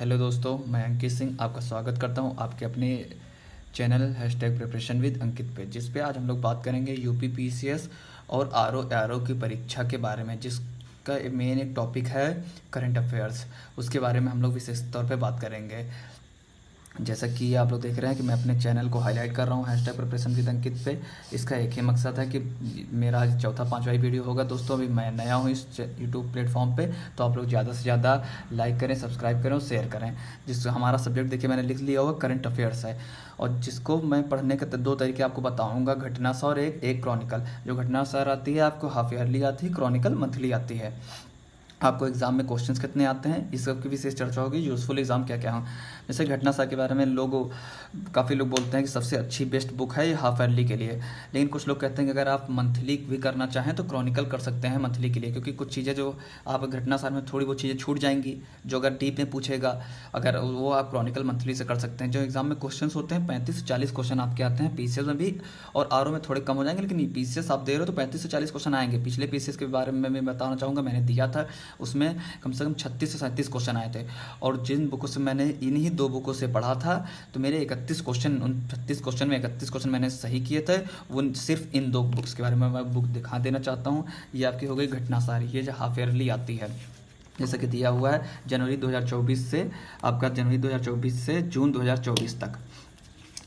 Hello दोस्तों, मैं अंकित सिंह आपका स्वागत करता हूं आपके अपने चैनल #प्रिपरेशन विद अंकित पे, जिस पे आज हम लोग बात करेंगे यूपी पीसीएस और आरओ की परीक्षा के बारे में, जिसका मेन एक टॉपिक है करंट अफेयर्स। उसके बारे में हम लोग विशेष तौर पे बात करेंगे। जैसा कि आप लोग देख रहे हैं कि मैं अपने चैनल को हाईलाइट कर रहा हूँ #प्रिपरेशन विद अंकित पे। इसका एक ही मकसद है कि मेरा आज चौथा पांचवा वीडियो होगा। दोस्तों, अभी मैं नया हूँ इस यूट्यूब प्लेटफॉर्म पे, तो आप लोग ज़्यादा से ज़्यादा लाइक करें, सब्सक्राइब करें और शेयर करें। जिस हमारा सब्जेक्ट देखिए मैंने लिख लिया होगा करंट अफेयर्स है, और जिसको मैं पढ़ने के दो तरीके आपको बताऊँगा, घटनासा और एक क्रॉनिकल। जो घटनासार आती है आपको हाफ ईयरली आती है, क्रॉनिकल मंथली आती है। आपको एग्जाम में क्वेश्चंस कितने आते हैं इस सब की विशेष चर्चा होगी। यूजफुल एग्जाम क्या क्या हो, जैसे घटनासा के बारे में काफ़ी लोग बोलते हैं कि सबसे अच्छी बेस्ट बुक है ये हाफ ईयरली के लिए। लेकिन कुछ लोग कहते हैं कि अगर आप मंथली भी करना चाहें तो क्रॉनिकल कर सकते हैं मंथली के लिए, क्योंकि कुछ चीज़ें जो आप घटनासार में थोड़ी बहुत चीज़ें छूट जाएंगी, जो अगर डीप में पूछेगा, अगर वो आप क्रॉनिकल मंथली से कर सकते हैं। जो एग्जाम में क्वेश्चन होते हैं 35 से 40 क्वेश्चन आपके आते हैं पीसीएस में भी, और आरओ में थोड़े कम हो जाएंगे। लेकिन पीसीएस आप दे रहे हो तो 35 से 40 क्वेश्चन आएंगे। पिछले पीसीएस के बारे में मैं बताना चाहूँगा, मैंने दिया था, उसमें कम से कम 36 से 37 क्वेश्चन आए थे। और जिन बुकों से मैंने इन्हीं दो बुकों से पढ़ा था, तो मेरे 31 क्वेश्चन, उन 36 क्वेश्चन में 31 क्वेश्चन मैंने सही किए थे। वो सिर्फ इन दो बुक्स के बारे में मैं बुक दिखा देना चाहता हूँ। ये आपकी हो गई घटनासार, ये जो हाफ ईयरली आती है, जैसा कि दिया हुआ है जनवरी 2024 से, आपका जनवरी 2024 से जून 2024 तक।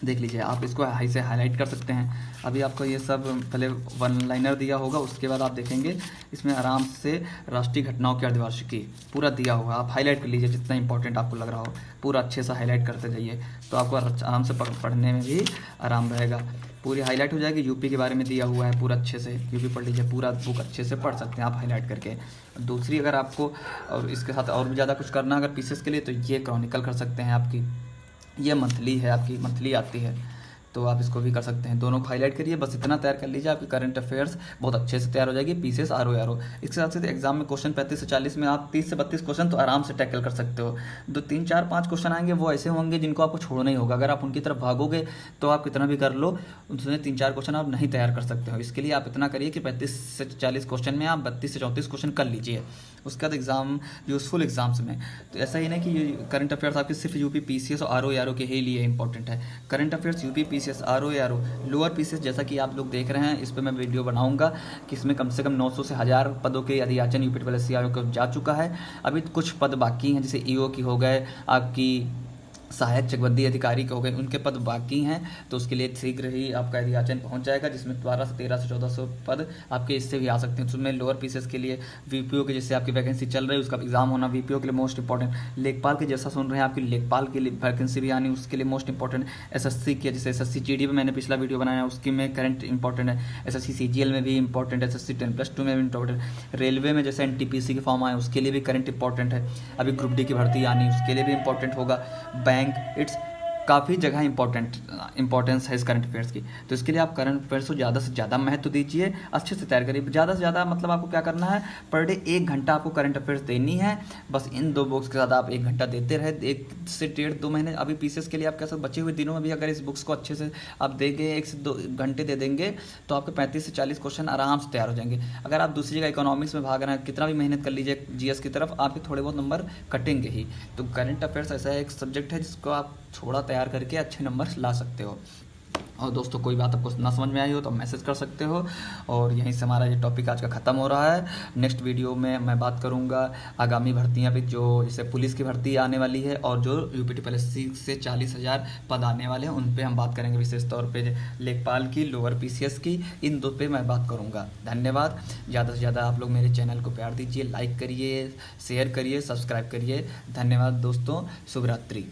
देख लीजिए, आप इसको हाई से हाईलाइट कर सकते हैं। अभी आपको ये सब पहले वन लाइनर दिया होगा, उसके बाद आप देखेंगे इसमें आराम से राष्ट्रीय घटनाओं की अर्धवार्षिकी पूरा दिया होगा। आप हाईलाइट कर लीजिए, जितना इंपॉर्टेंट आपको लग रहा हो पूरा अच्छे से हाईलाइट करते जाइए, तो आपको आराम से पढ़ने में भी आराम रहेगा। पूरी हाईलाइट हो जाएगी। यूपी के बारे में दिया हुआ है पूरा अच्छे से, यूपी पढ़ लीजिए, पूरा बुक अच्छे से पढ़ सकते हैं आप हाईलाइट करके। दूसरी, अगर आपको और इसके साथ और भी ज़्यादा कुछ करना है अगर पीसीएस के लिए, तो ये क्रॉनिकल कर सकते हैं आपकी। ये मंथली है, आपकी मंथली आती है, तो आप इसको भी कर सकते हैं। दोनों को हाईलाइट करिए, बस इतना तैयार कर लीजिए, आपकी करंट अफेयर्स बहुत अच्छे से तैयार हो जाएगी। PCS RO. इसके साथ साथ एग्जाम में क्वेश्चन 35 से 40 में आप 30 से 32 क्वेश्चन तो आराम से टैकल कर सकते हो। 3 4 5 क्वेश्चन आएंगे, वो ऐसे होंगे जिनको आपको छोड़ना ही होगा। अगर आप उनकी तरफ भागोगे तो आप कितना भी कर लो, उसमें 3 4 क्वेश्चन आप नहीं तैयार कर सकते हो। इसके लिए आप इतना करिए कि 35 से 40 क्वेश्चन में आप 32 से 34 क्वेश्चन कर लीजिए। उसके बाद एग्जाम, यूजफुल एग्जाम्स में तो ऐसा ही नहीं कि करंट अफेयर्स आपके सिर्फ यूपी पीसीएस और आरओ के ही लिए इंपॉर्टेंट है। Current affairs UP PCS RO, lower PCS, जैसा कि आप लोग देख रहे हैं, इस पर मैं वीडियो बनाऊंगा कि इसमें कम से कम 900 से 1000 पदों के अधियाचन यूपी पीएससी आयोग को जा चुका है। अभी कुछ पद बाकी हैं, जैसे ईओ की हो गए, आपकी सहायक चकबंदी अधिकारी के हो गए, उनके पद बाकी हैं। तो उसके लिए शीघ्र ही आपका अधियाचन पहुंच जाएगा, जिसमें 12 से 13 से 1400 पद आपके इससे भी आ सकते हैं। उसमें लोअर पीसीएस के लिए वीपीओ के जैसे आपकी वैकेंसी चल रही है, उसका एग्जाम होना वीपीओ के लिए मोस्ट इंपॉर्टेंट। लेखपाल के जैसा सुन रहे हैं, आपकी लेखपाल के लिए वैकेंसी भी आनी, उसके लिए मोस्ट इंपॉर्टेंट। एसएससी के जैसे एसएससी जीडी पे मैंने पिछला वीडियो बनाया, उसकी में करंट इंपॉर्टेंट है। एसएससी सीजीएल में भी इंपॉर्टेंट है, एसएससी 10+2 में भी इंपॉर्टेंट। रेलवे में जैसे एनटीपीसी के फॉर्म आए, उसके लिए भी करंट इंपॉर्टेंट है। अभी ग्रुप डी की भर्ती आनी, उसके लिए भी इंपॉर्टेंट होगा। बैंक, इट्स काफ़ी जगह इंपॉर्टेंस है इस करंट अफेयर्स की। तो इसके लिए आप करंट अफेयर्स को ज़्यादा से ज़्यादा महत्व दीजिए, अच्छे से तैयार करिए। ज़्यादा से ज़्यादा मतलब आपको क्या करना है, पर डे 1 घंटा आपको करंट अफेयर्स देनी है। बस इन दो बुक्स के साथ आप 1 घंटा देते रहे, 1 से 1.5-2 महीने। अभी पीसीएस के लिए आप कैसे बचे हुए दिनों में भी अगर इस बुक्स को अच्छे से आप देंगे, 1 से 2 घंटे दे देंगे, तो आपके 35 से 40 क्वेश्चन आराम से तैयार हो जाएंगे। अगर आप दूसरी जगह इकोनॉमिक्स में भाग रहे हैं, कितना भी मेहनत कर लीजिए जीएस की तरफ, आपके थोड़े बहुत नंबर कटेंगे ही। तो करंट अफेयर्स ऐसा एक सब्जेक्ट है जिसको आप थोड़ा तैयार करके अच्छे नंबर ला सकते हो। और दोस्तों, कोई बात आपको ना समझ में आई हो तो मैसेज कर सकते हो। और यहीं से हमारा ये टॉपिक आज का ख़त्म हो रहा है। नेक्स्ट वीडियो में मैं बात करूंगा आगामी भर्तियां भी, जो जैसे पुलिस की भर्ती आने वाली है, और जो यूपी पीएससी से 40,000 पद आने वाले हैं, उन पे हम बात करेंगे विशेष तौर पे। लेखपाल की, लोअर पीसीएस की, इन दो पे मैं बात करूँगा। धन्यवाद। ज़्यादा से ज़्यादा आप लोग मेरे चैनल को प्यार दीजिए, लाइक करिए, शेयर करिए, सब्सक्राइब करिए। धन्यवाद दोस्तों, शुभ रात्रि।